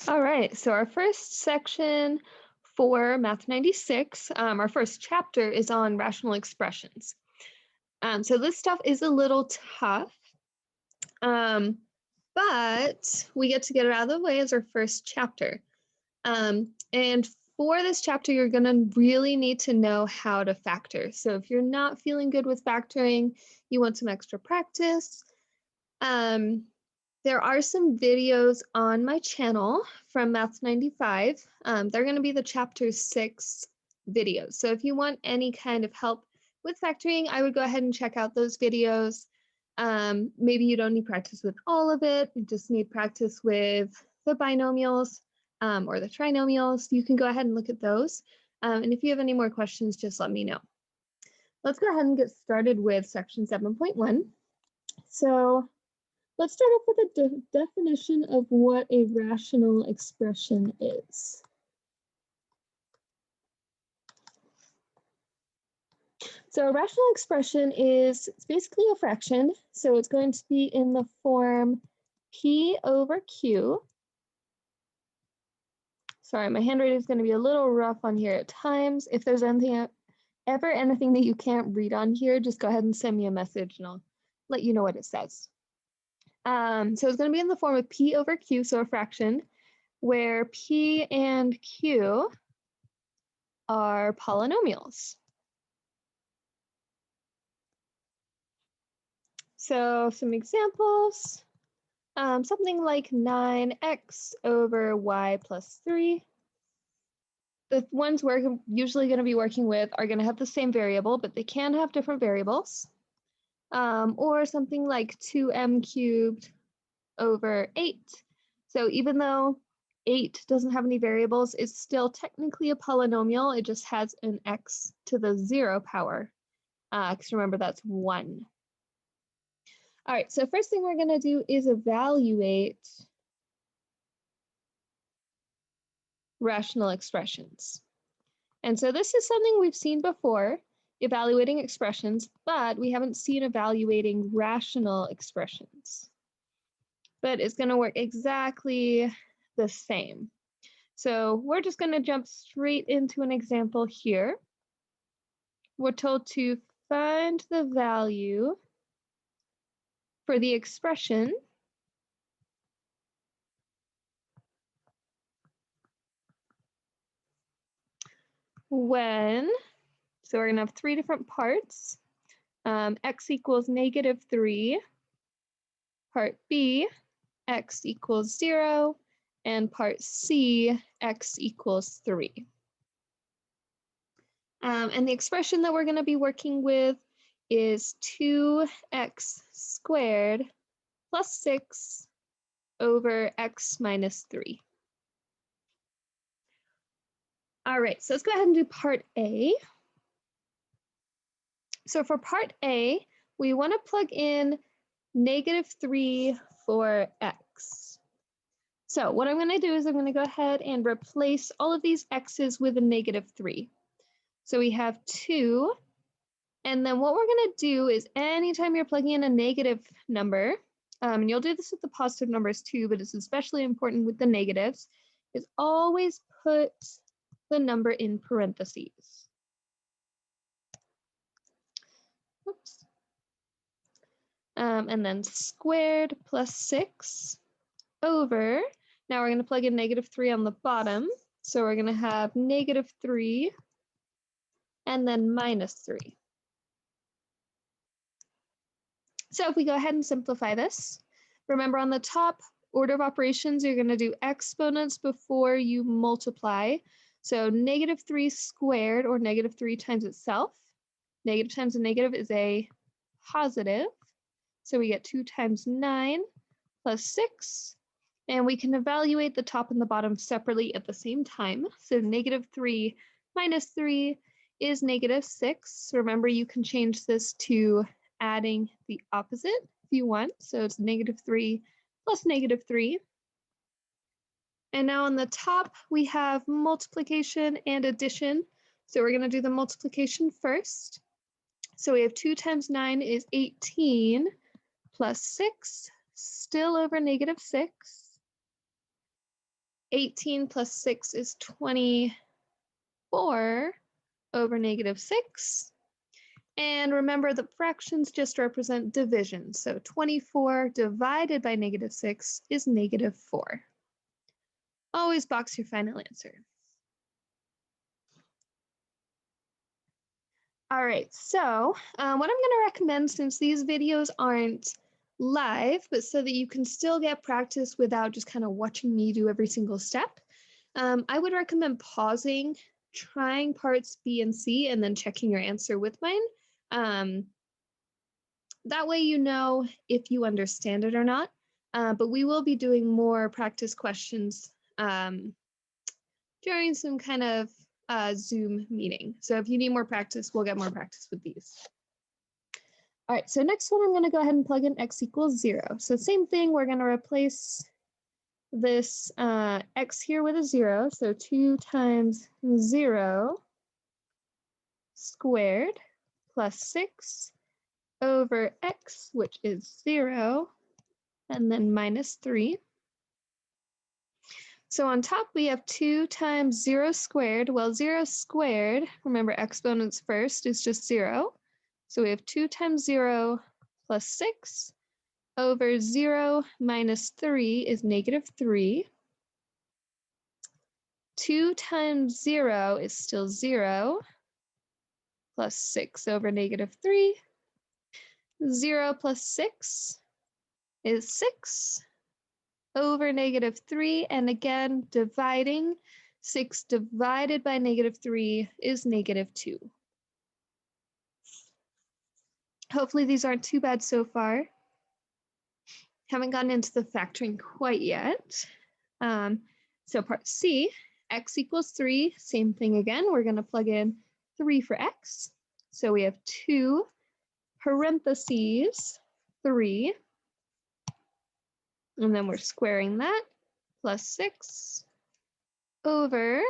All right, so our first section for Math 96, our first chapter is on rational expressions. So this stuff is a little tough, but we get to get it out of the way as our first chapter. And for this chapter, you're going to really need to know how to factor. So if you're not feeling good with factoring, you want some extra practice, there are some videos on my channel from Math 95. They're going to be the chapter 6 videos. So if you want any kind of help with factoring, I would go ahead and check out those videos. Maybe you don't need practice with all of it. You just need practice with the binomials or the trinomials. You can go ahead and look at those. And if you have any more questions, just let me know. Let's go ahead and get started with section 7.1. So let's start off with a definition of what a rational expression is. So a rational expression it's basically a fraction. So it's going to be in the form P over Q. Sorry, my handwriting is going to be a little rough on here at times. If there's anything that you can't read on here, just go ahead and send me a message and I'll let you know what it says. So it's going to be in the form of P over Q, so a fraction, where P and Q are polynomials. So some examples, something like 9x over y plus 3. The ones we're usually going to be working with are going to have the same variable, but they can have different variables. Or something like 2m cubed over 8. So even though 8 doesn't have any variables, it's still technically a polynomial. It just has an x to the 0 power. Because remember, that's 1. All right, so first thing we're going to do is evaluate rational expressions. And so this is something we've seen before, evaluating expressions, but we haven't seen evaluating rational expressions. But it's going to work exactly the same. So we're just going to jump straight into an example here. We're told to find the value for the expression when, so we're going to have 3 different parts. X equals -3, part B, x equals 0, and part C, x equals 3. And the expression that we're going to be working with is 2x squared plus 6 over x minus 3. All right, so let's go ahead and do part A. So for part A, we want to plug in -3 for x. So what I'm going to do is I'm going to go ahead and replace all of these x's with a -3. So we have 2, and then what we're going to do is anytime you're plugging in a negative number, and you'll do this with the positive numbers too, but it's especially important with the negatives, is always put the number in parentheses. Oops. And then squared plus 6 over, now we're going to plug in -3 on the bottom, so we're going to have -3 and then -3. So if we go ahead and simplify this, remember on the top order of operations, you're going to do exponents before you multiply. So -3 squared, or -3 times itself. Negative times a negative is a positive. So we get 2 times 9 plus 6. And we can evaluate the top and the bottom separately at the same time. So -3 minus 3 is -6. Remember, you can change this to adding the opposite if you want. So it's -3 plus -3. And now on the top, we have multiplication and addition. So we're going to do the multiplication first. So we have 2 times 9 is 18 plus 6, still over -6. 18 plus 6 is 24 over negative 6. And remember, the fractions just represent division. So 24 divided by negative 6 is negative 4. Always box your final answer. All right, so what I'm going to recommend, since these videos aren't live, but so that you can still get practice without just kind of watching me do every single step, I would recommend pausing, trying parts B and C, and then checking your answer with mine. That way you know if you understand it or not. But we will be doing more practice questions during some kind of Zoom meeting. So if you need more practice, we'll get more practice with these. All right, so next one, I'm going to go ahead and plug in x equals 0. So same thing, we're going to replace this x here with a 0. So 2 times 0 squared plus 6 over x, which is 0, and then minus 3. So on top, we have 2 times 0 squared. Well, 0 squared, remember exponents first, is just 0. So we have 2 times 0 plus 6 over 0 minus 3 is negative 3. 2 times 0 is still 0 plus 6 over negative 3. 0 plus 6 is 6 over negative 3. And again, dividing, 6 divided by negative 3 is negative 2. Hopefully these aren't too bad so far. Haven't gotten into the factoring quite yet. So part C, x equals 3, same thing again. We're going to plug in 3 for x. So we have 2 parentheses 3. And then we're squaring that, plus 6 over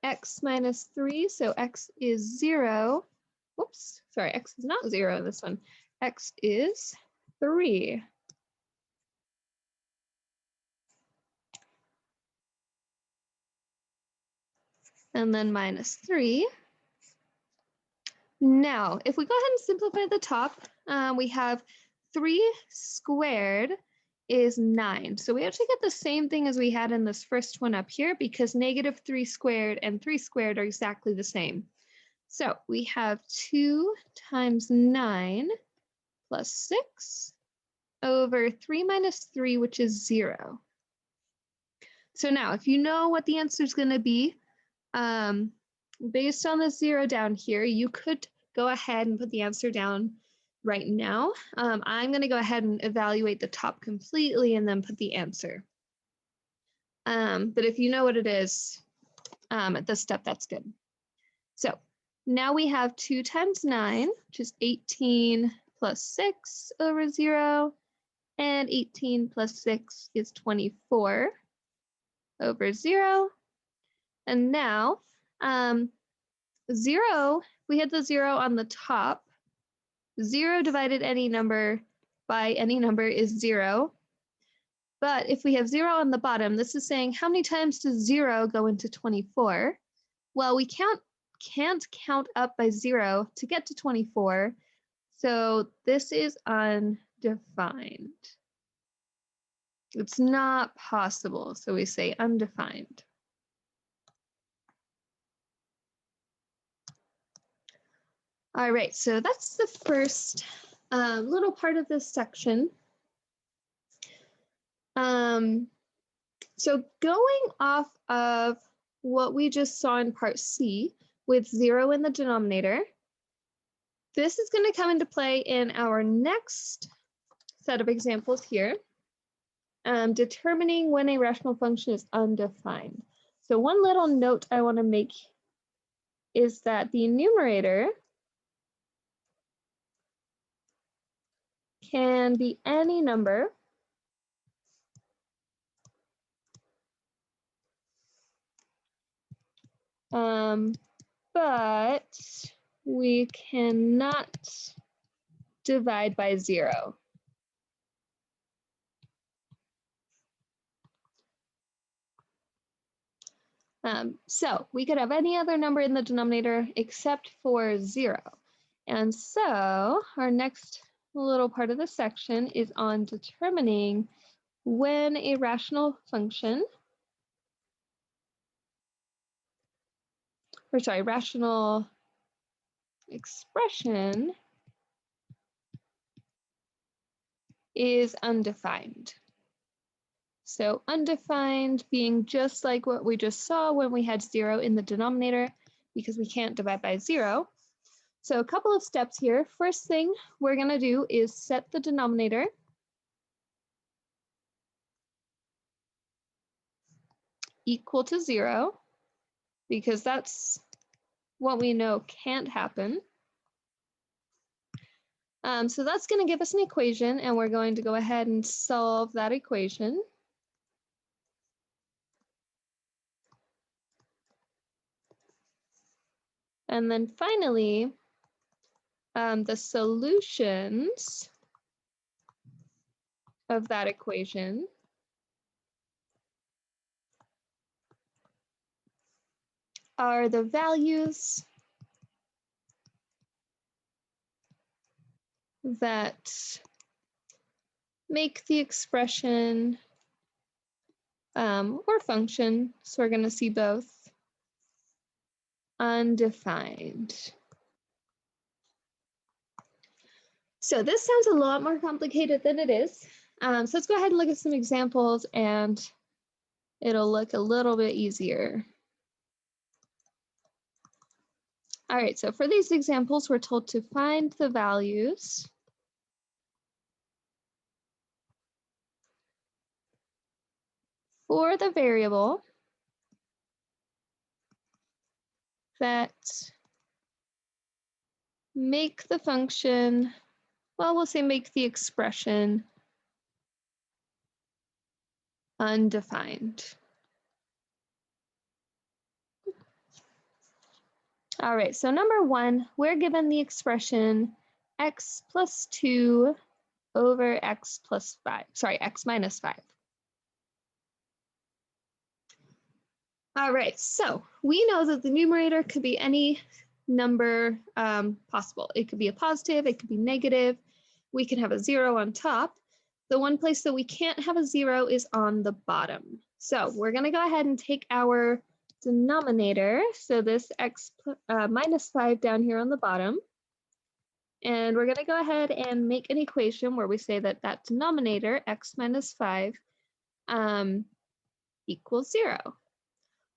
x minus 3. So x is 0. Whoops, sorry, x is not 0 in this one. X is 3. And then minus 3. Now, if we go ahead and simplify the top, we have 3 squared is 9. So we actually get the same thing as we had in this first one up here, because negative 3 squared and 3 squared are exactly the same. So we have 2 times 9 plus 6 over 3 minus 3, which is 0. So now, if you know what the answer is going to be, based on the 0 down here, you could go ahead and put the answer down right now. I'm going to go ahead and evaluate the top completely and then put the answer. But if you know what it is at this step, that's good. So now we have 2 times 9, which is 18 plus 6 over 0. And 18 plus 6 is 24 over 0. And now 0, we had the 0 on the top. 0 divided any number by any number is 0. But if we have 0 on the bottom, this is saying how many times does 0 go into 24? Well, we can't count up by 0 to get to 24. So this is undefined. It's not possible, so we say undefined. All right, so that's the first little part of this section. So going off of what we just saw in part C with 0 in the denominator, this is going to come into play in our next set of examples here, determining when a rational function is undefined. So one little note I want to make is that the numerator can be any number but we cannot divide by 0. So we could have any other number in the denominator except for 0. And so our next little part of the section is on determining when a rational function, or sorry, rational expression is undefined. So undefined being just like what we just saw when we had 0 in the denominator, because we can't divide by 0. So a couple of steps here. First thing we're going to do is set the denominator equal to 0, because that's what we know can't happen. So that's going to give us an equation, and we're going to go ahead and solve that equation. And then finally, the solutions of that equation are the values that make the expression or function, so we're going to see both, undefined. So this sounds a lot more complicated than it is. So let's go ahead and look at some examples and it'll look a little bit easier. All right, so for these examples, we're told to find the values for the variable that make the function, well, we'll say make the expression undefined. All right, so number 1, we're given the expression x plus 2 over x plus 5, sorry, x minus 5. All right, so we know that the numerator could be any number possible. It could be a positive, it could be negative. We can have a 0 on top. The one place that we can't have a 0 is on the bottom. So we're going to go ahead and take our denominator, so this x minus 5 down here on the bottom, and we're going to go ahead and make an equation where we say that that denominator, x minus 5, equals 0.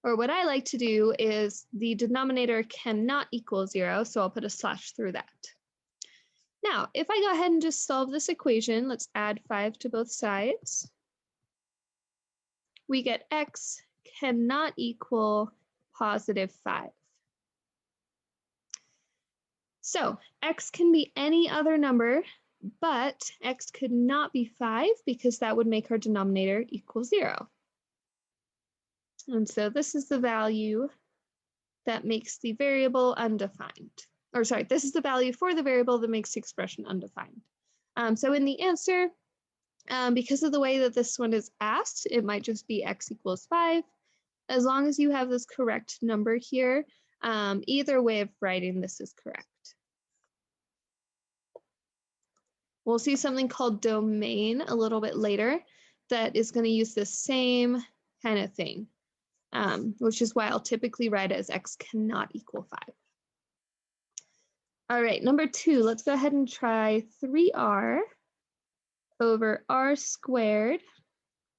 Or what I like to do is the denominator cannot equal 0, so I'll put a slash through that. Now, if I go ahead and just solve this equation, let's add 5 to both sides. We get x cannot equal positive 5. So x can be any other number, but x could not be 5 because that would make our denominator equal 0. And so this is the value that makes the variable undefined. Or sorry, this is the value for the variable that makes the expression undefined. So in the answer, because of the way that this one is asked, it might just be x equals 5. As long as you have this correct number here, either way of writing this is correct. We'll see something called domain a little bit later that is going to use the same kind of thing, which is why I'll typically write it as x cannot equal 5. All right, number 2, let's go ahead and try 3r over r squared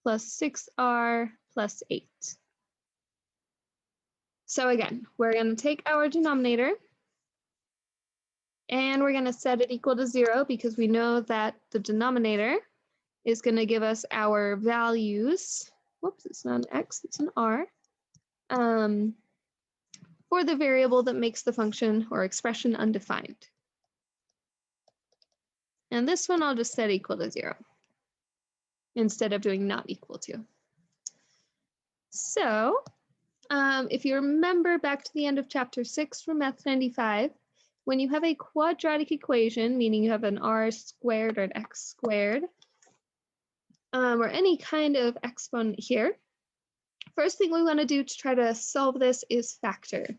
plus 6r plus 8. So again, we're going to take our denominator and we're going to set it equal to 0 because we know that the denominator is going to give us our values. Whoops, it's not an x, it's an r. For the variable that makes the function or expression undefined. And this one I'll just set equal to 0 instead of doing not equal to. So if you remember back to the end of chapter 6 from Math 95, when you have a quadratic equation, meaning you have an r squared or an x squared, or any kind of exponent here, First thing we want to do to try to solve this is factor.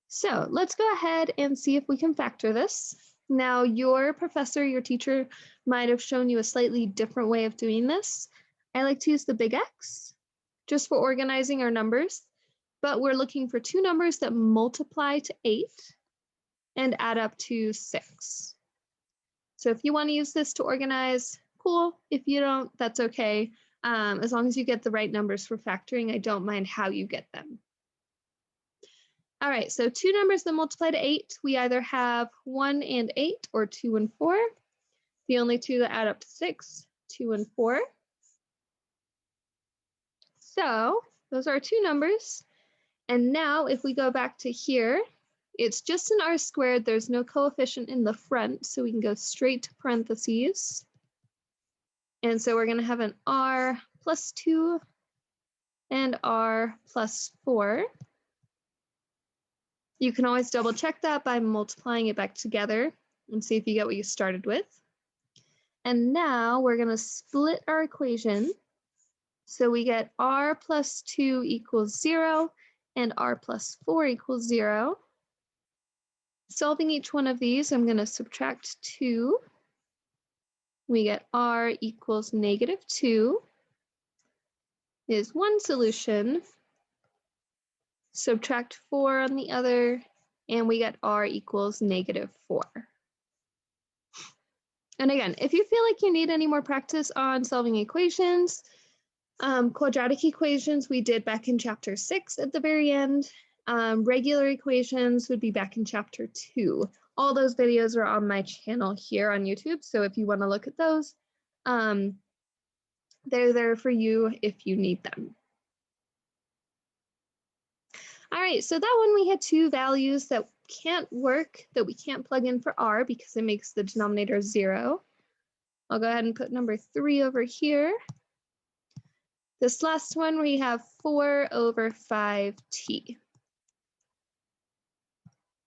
So let's go ahead and see if we can factor this. Now, your professor, your teacher might have shown you a slightly different way of doing this. I like to use the big X just for organizing our numbers, but we're looking for two numbers that multiply to 8 and add up to 6. So if you want to use this to organize, cool. If you don't, that's okay. As long as you get the right numbers for factoring, I don't mind how you get them. All right, so two numbers that multiply to 8, we either have 1 and 8 or 2 and 4. The only two that add up to 6, 2 and 4. So those are two numbers. And now if we go back to here, it's just an r squared. There's no coefficient in the front, so we can go straight to parentheses. And so we're going to have an r plus 2 and r plus 4. You can always double check that by multiplying it back together and see if you get what you started with. And now we're going to split our equation. So we get r plus 2 equals 0 and r plus 4 equals 0. Solving each one of these, I'm going to subtract 2. We get r equals -2 is one solution. Subtract 4 on the other, and we get r equals -4. And again, if you feel like you need any more practice on solving equations, quadratic equations we did back in chapter 6 at the very end. Regular equations would be back in chapter 2. All those videos are on my channel here on YouTube, so if you want to look at those, they're there for you if you need them. All right, so that one we had two values that can't work, that we can't plug in for r because it makes the denominator 0. I'll go ahead and put number 3 over here. This last one, we have 4 over 5t.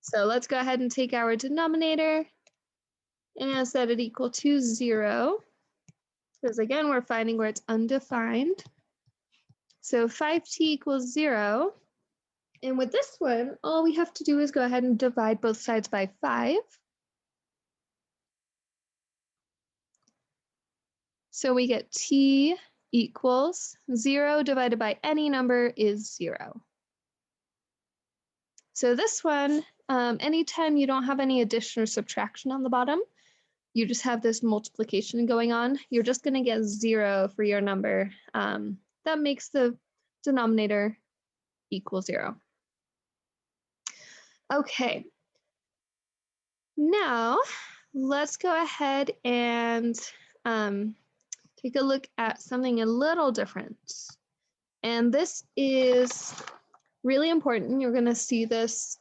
So let's go ahead and take our denominator and set it equal to 0. Because again, we're finding where it's undefined. So 5t equals 0. And with this one, all we have to do is go ahead and divide both sides by 5. So we get t equals 0 divided by any number is 0. So this one, anytime you don't have any addition or subtraction on the bottom, you just have this multiplication going on, you're just going to get 0 for your number. That makes the denominator equal 0. Okay, now let's go ahead and take a look at something a little different. And this is really important. You're going to see this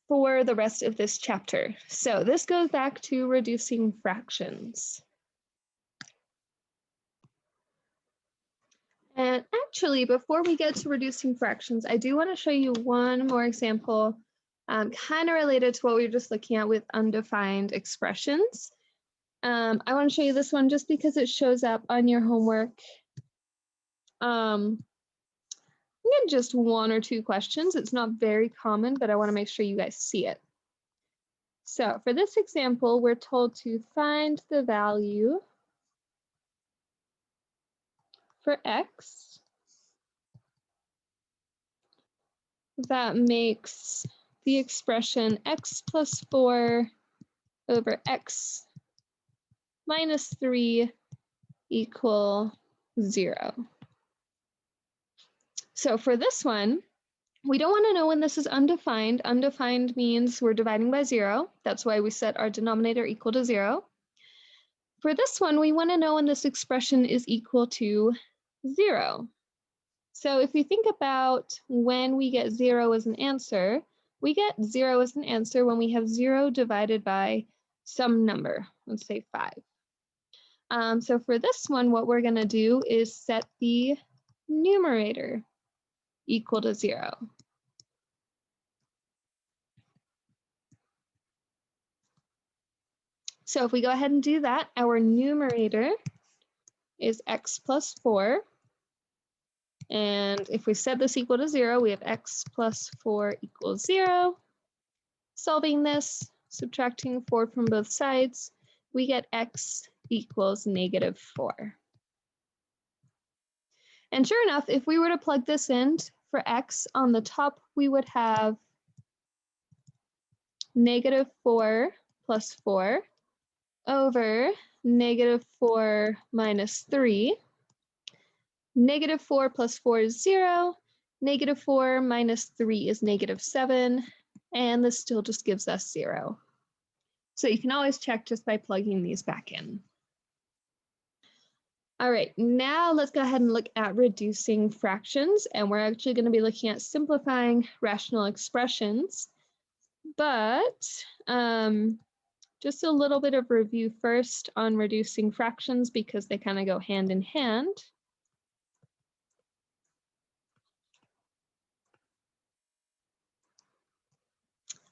for the rest of this chapter. So this goes back to reducing fractions. And actually, before we get to reducing fractions, I do want to show you one more example kind of related to what we were just looking at with undefined expressions. I want to show you this one just because it shows up on your homework. Just 1 or 2 questions. It's not very common, but I want to make sure you guys see it. So for this example, we're told to find the value for x that makes the expression x plus 4 over x minus 3 equal 0. So for this one, we don't want to know when this is undefined. Undefined means we're dividing by 0. That's why we set our denominator equal to 0. For this one, we want to know when this expression is equal to 0. So if we think about when we get 0 as an answer, we get 0 as an answer when we have 0 divided by some number, let's say 5. So for this one, what we're going to do is set the numerator equal to 0. So if we go ahead and do that, our numerator is x plus 4. And if we set this equal to 0, we have x plus 4 equals 0. Solving this, subtracting 4 from both sides, we get x equals negative 4. And sure enough, if we were to plug this in for x, on the top we would have negative 4 plus 4 over negative 4 minus 3. Negative 4 plus 4 is 0. Negative 4 minus 3 is negative 7. And this still just gives us 0. So you can always check just by plugging these back in. All right, now let's go ahead and look at reducing fractions. And we're actually going to be looking at simplifying rational expressions. But just a little bit of review first on reducing fractions because they kind of go hand in hand.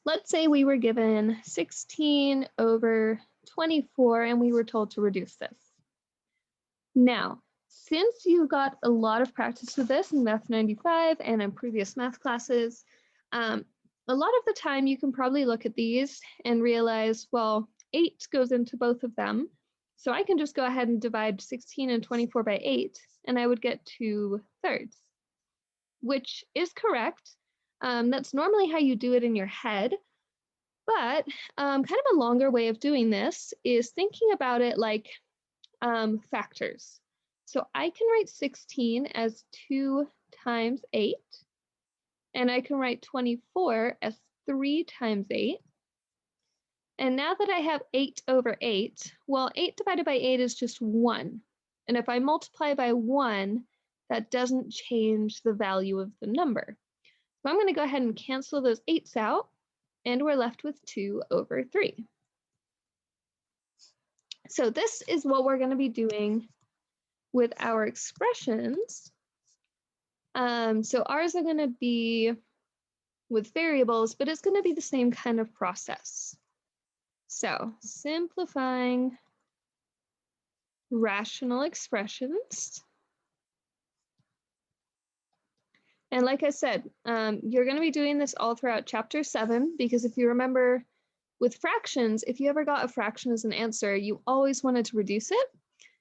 Let's say we were given 16 over 24 and we were told to reduce this. Now, since you got a lot of practice with this in Math 95 and in previous math classes, a lot of the time you can probably look at these and realize, well, 8 goes into both of them. So I can just go ahead and divide 16 and 24 by 8, and I would get 2/3, which is correct. That's normally how you do it in your head. But kind of a longer way of doing this is thinking about it like factors. So I can write 16 as 2 times 8. And I can write 24 as 3 times 8. And now that I have 8 over 8, well, 8 divided by 8 is just 1. And if I multiply by 1, that doesn't change the value of the number. So I'm going to go ahead and cancel those 8s out, and we're left with 2 over 3. So this is what we're going to be doing with our expressions. So ours are going to be with variables, but it's going to be the same kind of process. So simplifying rational expressions. And like I said, you're going to be doing this all throughout chapter 7, because if you remember with fractions, if you ever got a fraction as an answer, you always wanted to reduce it.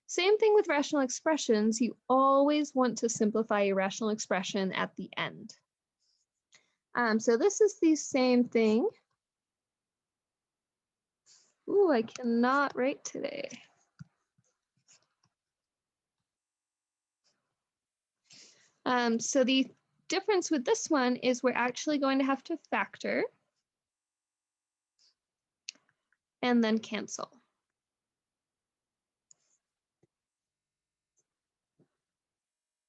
Same thing with rational expressions, you always want to simplify a rational expression at the end. So this is the same thing. Ooh, I cannot write today. So the difference with this one is we're actually going to have to factor and then cancel.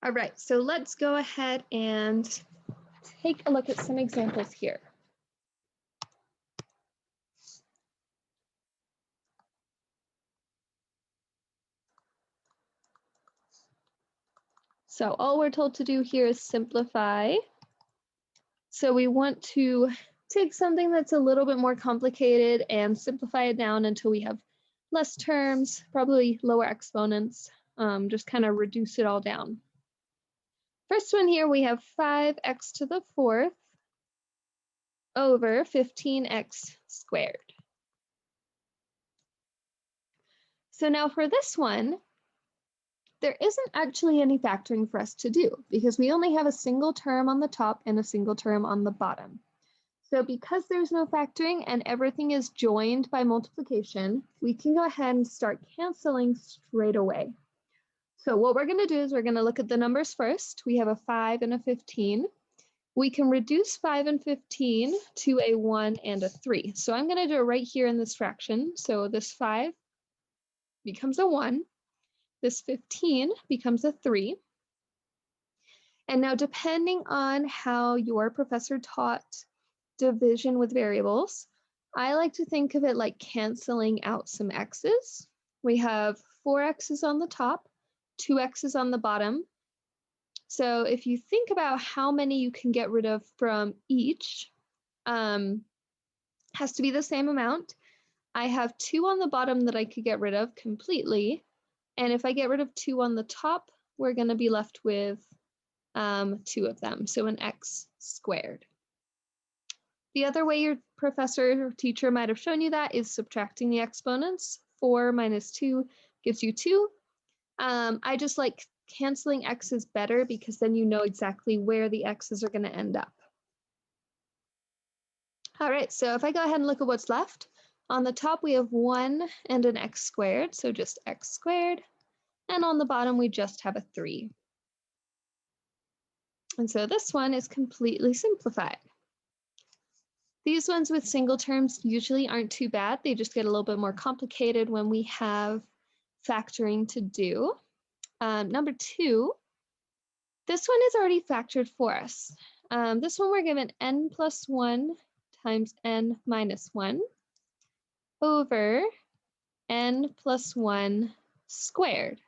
All right, so let's go ahead and take a look at some examples here. So all we're told to do here is simplify. So we want to take something that's a little bit more complicated and simplify it down until we have less terms, probably lower exponents, just kind of reduce it all down. First one here, we have 5x to the 4th over 15x squared. So now for this one, there isn't actually any factoring for us to do because we only have a single term on the top and a single term on the bottom. So because there's no factoring and everything is joined by multiplication, we can go ahead and start canceling straight away. So what we're going to do is we're going to look at the numbers first. We have a 5 and a 15. We can reduce 5 and 15 to a 1 and a 3. So I'm going to do it right here in this fraction. So this 5 becomes a 1. This 15 becomes a 3. And now depending on how your professor taught division with variables, I like to think of it like canceling out some x's. We have 4 x's on the top, 2 x's on the bottom. So if you think about how many you can get rid of from each, has to be the same amount. I have 2 on the bottom that I could get rid of completely. And if I get rid of 2 on the top, we're going to be left with 2 of them, so an x squared. The other way your professor or teacher might have shown you that is subtracting the exponents. 4 minus 2 gives you 2. I just like canceling x's better because then you know exactly where the x's are going to end up. All right, so if I go ahead and look at what's left, on the top we have 1 and an x squared, so just x squared. And on the bottom we just have a 3. And so this one is completely simplified. These ones with single terms usually aren't too bad. They just get a little bit more complicated when we have factoring to do. Number 2, this one is already factored for us. This one we're given n plus 1 times n minus 1 over n plus 1 squared.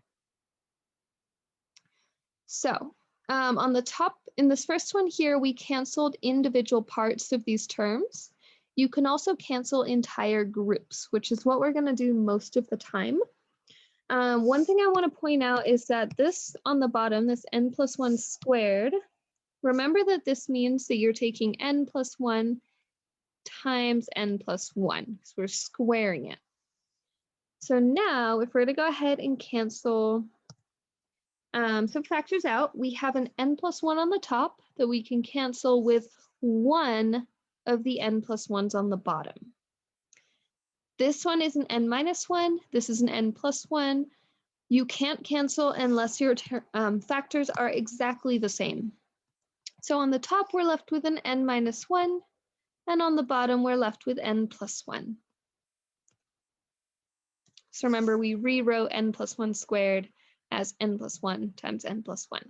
So on the top, in this first one here, we canceled individual parts of these terms. You can also cancel entire groups, which is what we're going to do most of the time. One thing I want to point out is that this on the bottom, this n plus 1 squared, remember that this means that you're taking n plus 1 times n plus 1, so we're squaring it. So now if we're to go ahead and cancel some factors out, we have an n plus 1 on the top that we can cancel with one of the n plus 1s on the bottom. This one is an n minus 1. This is an n plus 1. You can't cancel unless your factors are exactly the same. So on the top, we're left with an n minus 1, and on the bottom, we're left with n plus 1. So remember, we rewrote n plus 1 squared as n plus 1 times n plus 1.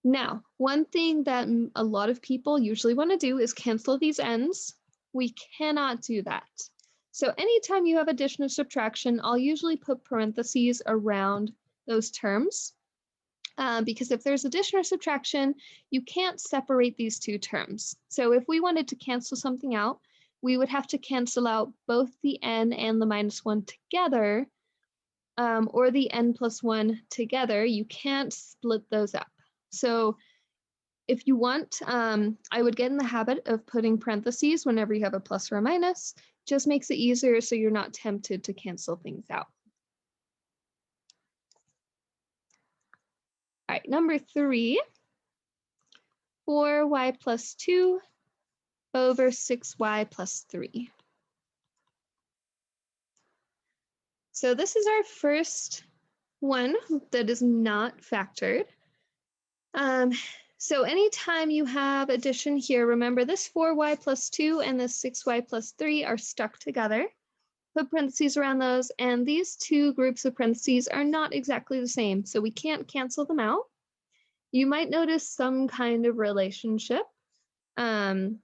Now, one thing that a lot of people usually want to do is cancel these n's. We cannot do that. So anytime you have addition or subtraction, I'll usually put parentheses around those terms because if there's addition or subtraction, you can't separate these two terms. So if we wanted to cancel something out, we would have to cancel out both the n and the minus 1 together, or the n plus 1 together. You can't split those up. So if you want, I would get in the habit of putting parentheses whenever you have a plus or a minus. Just makes it easier so you're not tempted to cancel things out. All right, number 3, 4y plus 2 over 6y plus 3. So this is our first one that is not factored. So anytime you have addition here, remember this 4y plus 2 and this 6y plus 3 are stuck together. Put parentheses around those, and these two groups of parentheses are not exactly the same, so we can't cancel them out. You might notice some kind of relationship, because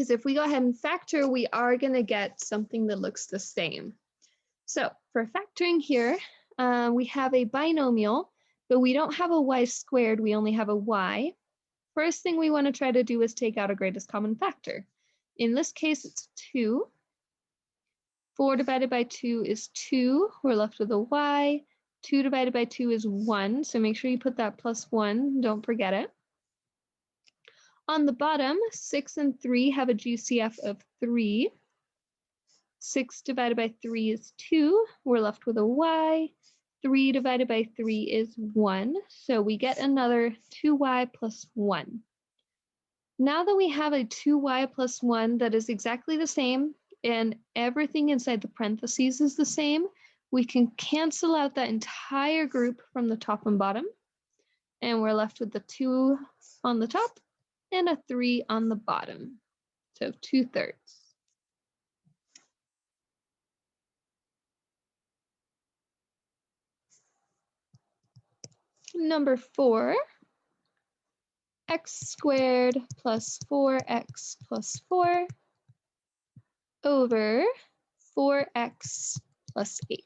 if we go ahead and factor, we are going to get something that looks the same. So for factoring here, we have a binomial, but we don't have a y squared, we only have a y. First thing we want to try to do is take out a greatest common factor. In this case, it's 2. 4 divided by 2 is 2. We're left with a y. 2 divided by 2 is 1. So make sure you put that plus 1. Don't forget it. On the bottom, 6 and 3 have a GCF of 3. 6 divided by 3 is 2. We're left with a y. 3 divided by 3 is 1. So we get another 2y plus 1. Now that we have a 2y plus 1 that is exactly the same, and everything inside the parentheses is the same, we can cancel out that entire group from the top and bottom. And we're left with the 2 on the top and a 3 on the bottom. So 2/3. Number 4, x squared plus 4x plus 4 over 4x plus 8.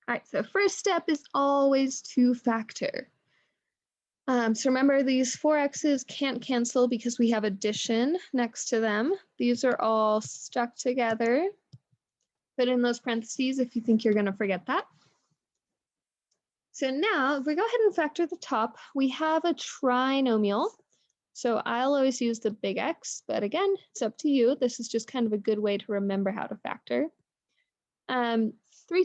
All right, so first step is always to factor. So remember, these 4x's can't cancel because we have addition next to them. These are all stuck together. Put in those parentheses if you think you're going to forget that. So now, if we go ahead and factor the top, we have a trinomial. So I'll always use the big X, but again, it's up to you. This is just kind of a good way to remember how to factor. 3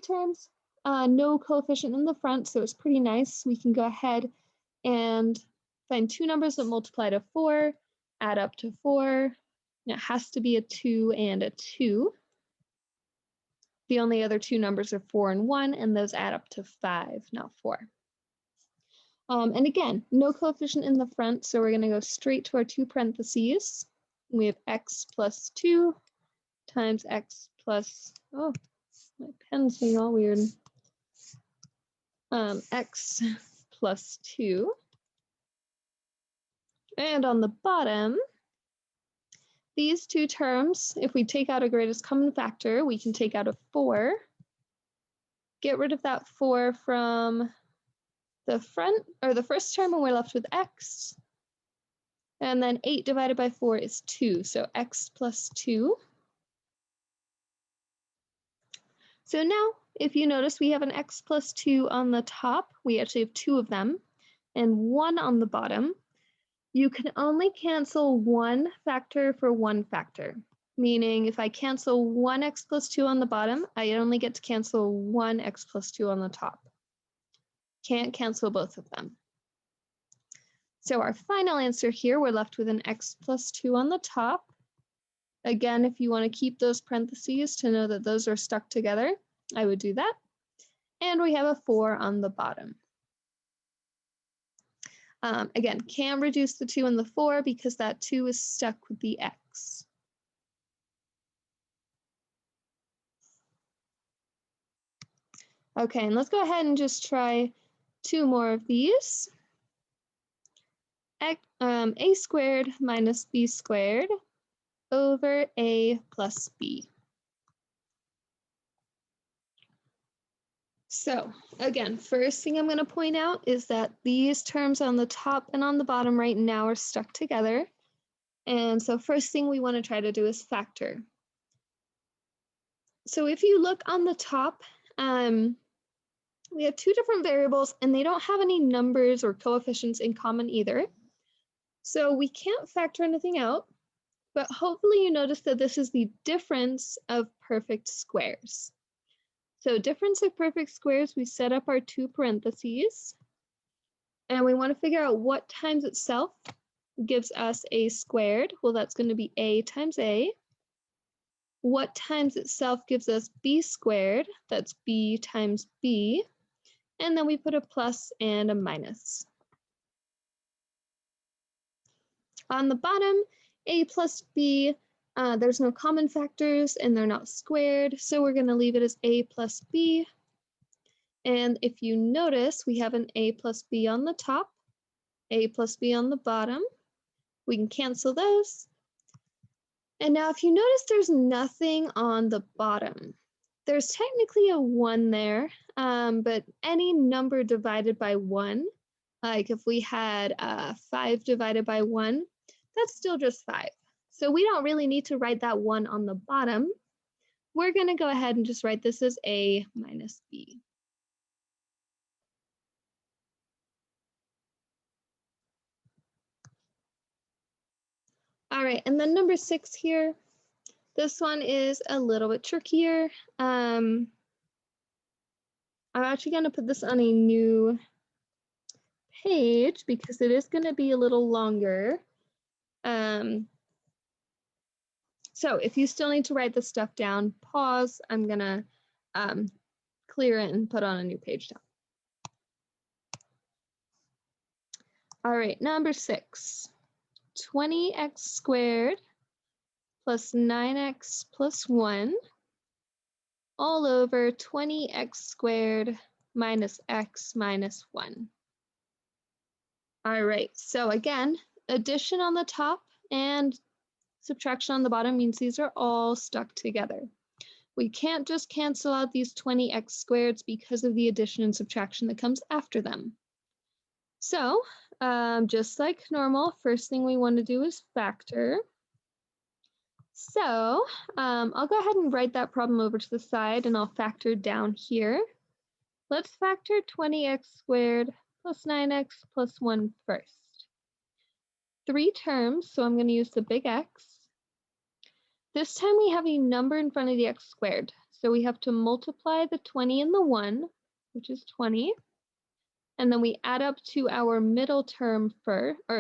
terms, no coefficient in the front, so it's pretty nice. We can go ahead and find 2 numbers that multiply to 4, add up to 4. It has to be a 2 and a 2. The only other 2 numbers are 4 and 1, and those add up to 5, not 4. And again, no coefficient in the front, so we're going to go straight to our 2 parentheses. We have x plus 2 times x plus, oh, my pen's being all weird. X plus 2. And on the bottom, these 2 terms, if we take out a greatest common factor, we can take out a 4. Get rid of that 4 from the front, or the first term, and we're left with x. And then 8 divided by 4 is 2, so x plus 2. So now, if you notice, we have an x plus 2 on the top. We actually have 2 of them, and 1 on the bottom. You can only cancel 1 factor for 1 factor, meaning if I cancel 1 x plus 2 on the bottom, I only get to cancel 1 x plus 2 on the top. Can't cancel both of them. So our final answer here, we're left with an x plus 2 on the top. Again, if you want to keep those parentheses to know that those are stuck together, I would do that. And we have a 4 on the bottom. Again, can't reduce the 2 and the 4 because that 2 is stuck with the x. Okay, and let's go ahead and just try 2 more of these. A squared minus b squared over a plus b. So again, first thing I'm going to point out is that these terms on the top and on the bottom right now are stuck together. And so first thing we want to try to do is factor. So if you look on the top, we have 2 different variables and they don't have any numbers or coefficients in common either. So we can't factor anything out, but hopefully you notice that this is the difference of perfect squares. So difference of perfect squares, we set up our 2 parentheses, and we want to figure out what times itself gives us a squared. Well, that's going to be a times a. What times itself gives us b squared? That's b times b. And then we put a plus and a minus. On the bottom, a plus b, there's no common factors and they're not squared, so we're going to leave it as a plus b. And if you notice, we have an a plus b on the top, a plus b on the bottom. We can cancel those. And now if you notice, there's nothing on the bottom. There's technically a 1 there, but any number divided by 1, like if we had 5 divided by 1, that's still just 5. So we don't really need to write that 1 on the bottom. We're going to go ahead and just write this as a minus b. All right, and then number 6 here. This one is a little bit trickier. I'm actually going to put this on a new page because it is going to be a little longer. So if you still need to write this stuff down, pause. I'm going to clear it and put on a new page down. All right, number 6, 20x squared plus 9x plus 1 all over 20x squared minus x minus 1. All right, so again, addition on the top and subtraction on the bottom means these are all stuck together. We can't just cancel out these 20x squareds because of the addition and subtraction that comes after them. So just like normal, first thing we want to do is factor. So I'll go ahead and write that problem over to the side and I'll factor down here. Let's factor 20x squared plus 9x plus 1 first. 3 terms, so I'm going to use the big X. This time we have a number in front of the x squared, so we have to multiply the 20 and the 1, which is 20, and then we add up to our middle term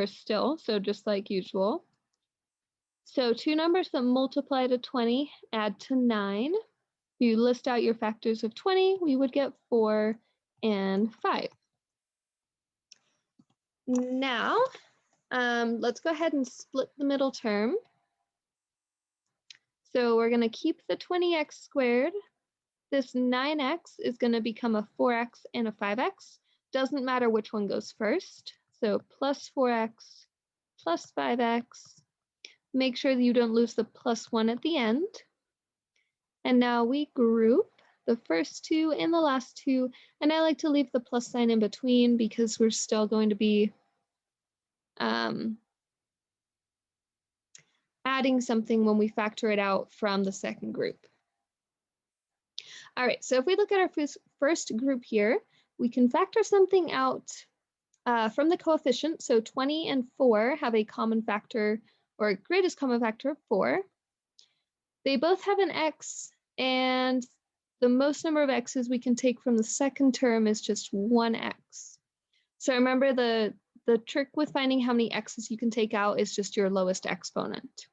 still, so just like usual. So two numbers that multiply to 20 add to 9. If you list out your factors of 20, we would get 4 and 5. Now, let's go ahead and split the middle term. So we're going to keep the 20x squared. This 9x is going to become a 4x and a 5x. Doesn't matter which one goes first. So plus 4x plus 5x. Make sure that you don't lose the plus 1 at the end. And now we group the first two and the last two. And I like to leave the plus sign in between because we're still going to be adding something when we factor it out from the second group. All right, so if we look at our first group here, we can factor something out from the coefficient. So 20 and 4 have a common factor, or a greatest common factor of 4. They both have an x, and the most number of x's we can take from the second term is just 1x. So remember the trick with finding how many x's you can take out is just your lowest exponent.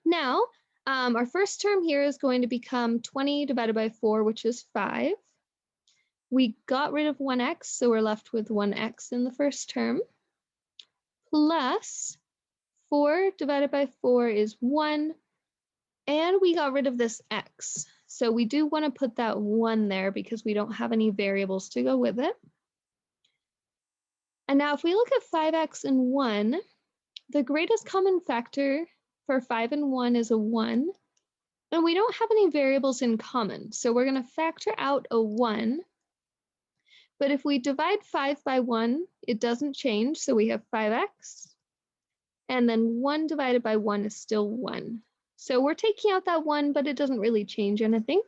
Now, our first term here is going to become 20 divided by 4, which is 5. We got rid of 1x, so we're left with 1x in the first term, plus 4 divided by 4 is 1, and we got rid of this x. So we do want to put that 1 there because we don't have any variables to go with it. And now if we look at 5x and 1, the greatest common factor for 5 and 1 is a 1, and we don't have any variables in common. So we're going to factor out a 1. But if we divide 5 by 1, it doesn't change, so we have 5x. And then 1 divided by 1 is still 1. So we're taking out that 1, but it doesn't really change anything.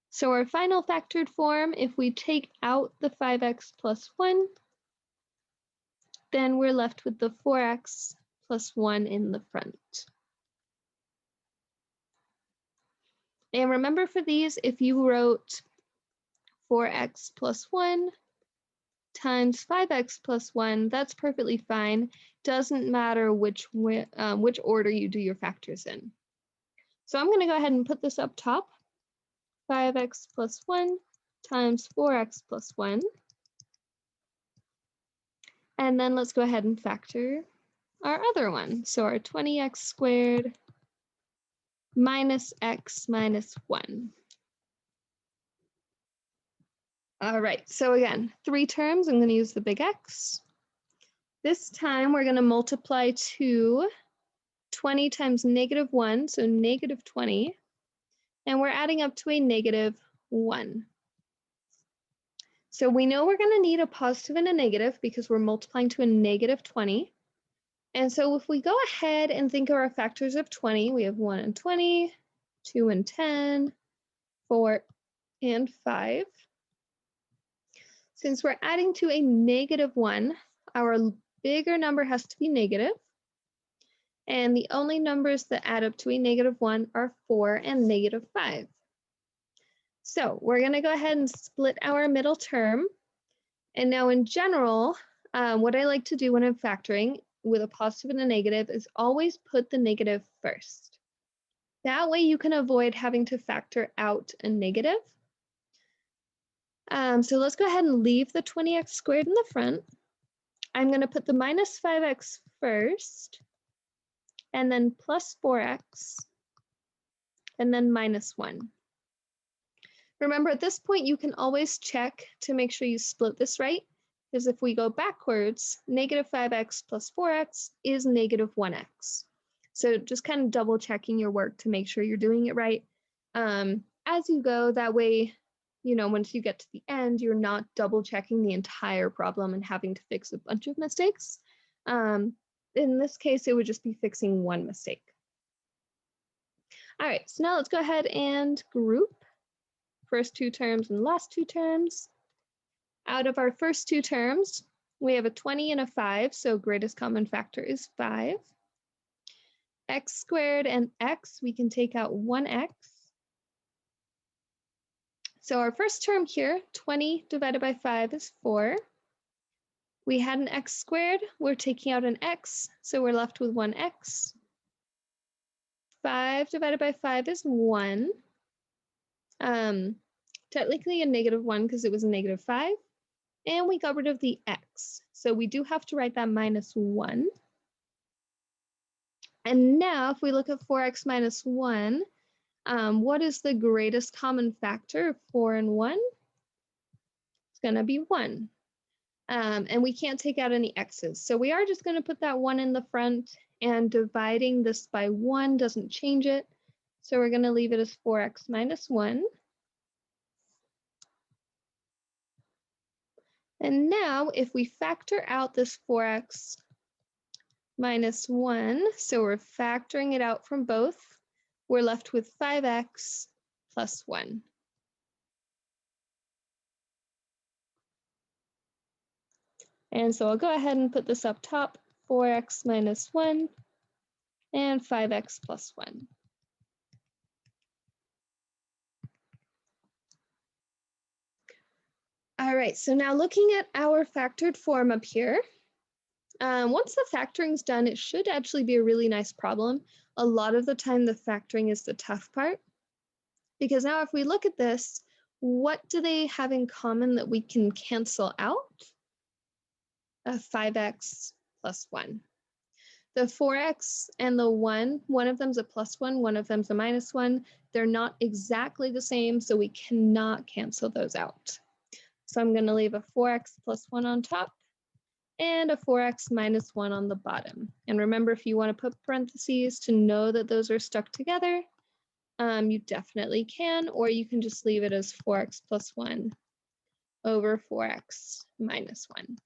So our final factored form, if we take out the 5x plus 1, then we're left with the 4x plus 1 in the front. And remember for these, if you wrote 4x plus 1 times 5x plus 1, that's perfectly fine. Doesn't matter which order you do your factors in. So I'm going to go ahead and put this up top. 5x plus 1 times 4x plus 1. And then let's go ahead and factor our other one. So our 20x squared minus x minus 1. All right, so again, 3 terms. I'm going to use the big X. This time we're going to multiply to 20 times negative 1, so negative 20. And we're adding up to a negative 1. So we know we're going to need a positive and a negative because we're multiplying to a negative 20. And so if we go ahead and think of our factors of 20, we have 1 and 20, 2 and 10, 4 and 5. Since we're adding to a negative 1, our bigger number has to be negative. And the only numbers that add up to a negative 1 are 4 and negative 5. So we're going to go ahead and split our middle term. And now in general, what I like to do when I'm factoring with a positive and a negative is always put the negative first. That way you can avoid having to factor out a negative. So let's go ahead and leave the 20x squared in the front. I'm going to put the minus 5x first, and then plus 4x, and then minus 1. Remember, at this point, you can always check to make sure you split this right, because if we go backwards, negative 5x plus 4x is negative 1x. So just kind of double checking your work to make sure you're doing it right as you go. That way, you know, once you get to the end, you're not double checking the entire problem and having to fix a bunch of mistakes. in this case, it would just be fixing one mistake. All right, so now let's go ahead and group first two terms and last two terms. Out of our first two terms, we have a 20 and a 5, so greatest common factor is 5. X squared and x, we can take out 1x. So our first term here, 20 divided by 5 is 4. We had an x squared, we're taking out an x, so we're left with 1x. 5 divided by 5 is 1. Technically a -1 because it was a -5. And we got rid of the x. So we do have to write that -1. And now if we look at 4x minus 1, what is the greatest common factor of 4 and 1? It's going to be 1. And we can't take out any x's. So we are just going to put that 1 in the front, and dividing this by 1 doesn't change it. So we're going to leave it as 4x minus 1. And now if we factor out this 4x minus 1, so we're factoring it out from both, we're left with 5x plus 1. And so I'll go ahead and put this up top, 4x minus 1 and 5x plus 1. All right, so now looking at our factored form up here, once the factoring's done, it should actually be a really nice problem. A lot of the time, the factoring is the tough part. Because now if we look at this, what do they have in common that we can cancel out? 5x plus 1. The 4x and the 1 of them's a +1, one of them's a -1. They're not exactly the same, so we cannot cancel those out. So I'm going to leave a 4x plus 1 on top and a 4x minus 1 on the bottom. And remember, if you want to put parentheses to know that those are stuck together, you definitely can, or you can just leave it as 4x plus 1 over 4x minus 1.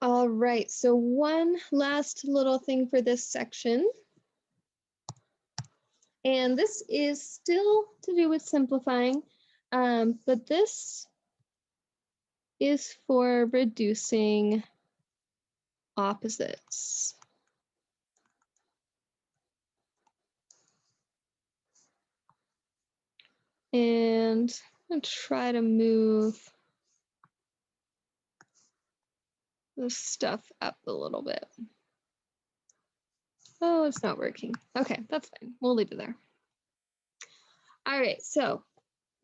All right, so one last little thing for this section. And this is still to do with simplifying, but this is for reducing opposites. And I'm going to try to move this stuff up a little bit. Oh, it's not working. Okay, that's fine. We'll leave it there. All right, so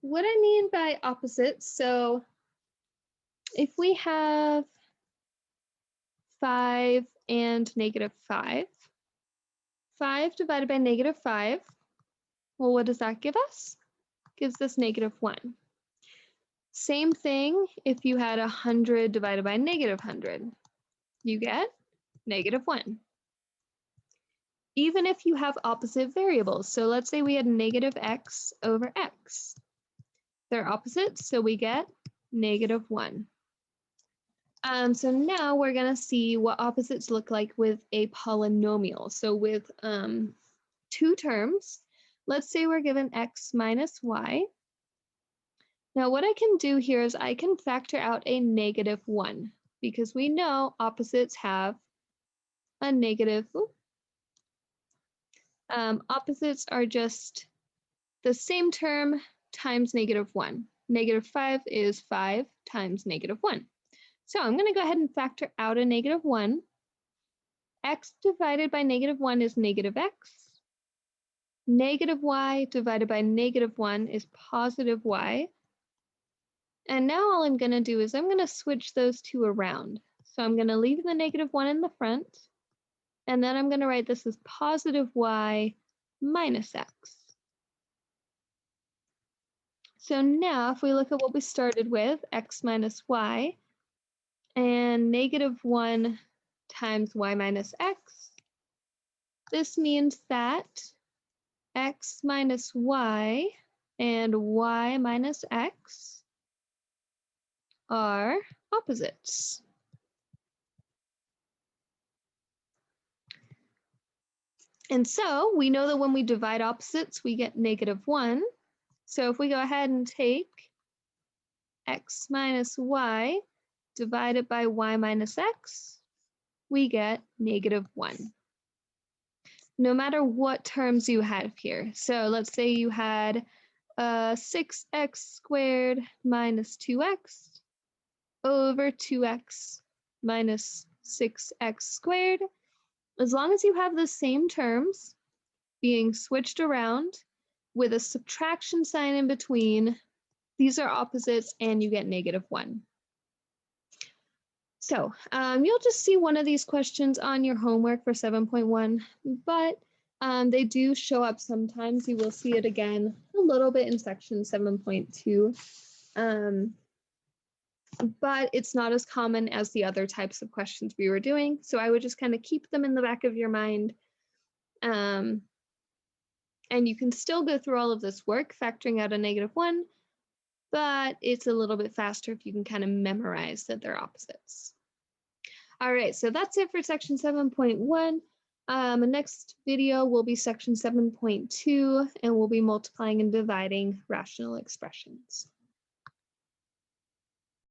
what I mean by opposites, so if we have 5 and -5, 5 divided by -5, well, what does that give us? Gives us -1. Same thing if you had 100 divided by -100, you get -1. Even if you have opposite variables, so let's say we had -x over x. They're opposites, so we get -1. So now we're going to see what opposites look like with a polynomial. So with two terms, let's say we're given x minus y. Now what I can do here is I can factor out a -1 because we know opposites have a negative. Opposites are just the same term times -1. -5 is 5 times -1. So I'm going to go ahead and factor out a -1. X divided by -1 is -x. -y divided by -1 is +y. And now all I'm going to do is I'm going to switch those two around. So I'm going to leave the -1 in the front, and then I'm going to write this as +y minus x. So now if we look at what we started with, x minus y, and -1 times y minus x, this means that x minus y and y minus x are opposites. And so we know that when we divide opposites, we get -1. So if we go ahead and take x minus y divided by y minus x, we get -1. No matter what terms you have here. So let's say you had 6x squared minus 2x over 2x minus 6x squared. As long as you have the same terms being switched around with a subtraction sign in between, these are opposites and you get -1. So you'll just see one of these questions on your homework for 7.1, but they do show up sometimes. You will see it again a little bit in section 7.2, but it's not as common as the other types of questions we were doing. So I would just kind of keep them in the back of your mind. And you can still go through all of this work, factoring out a -1, but it's a little bit faster if you can kind of memorize that they're opposites. All right, so that's it for section 7.1. The next video will be section 7.2, and we'll be multiplying and dividing rational expressions.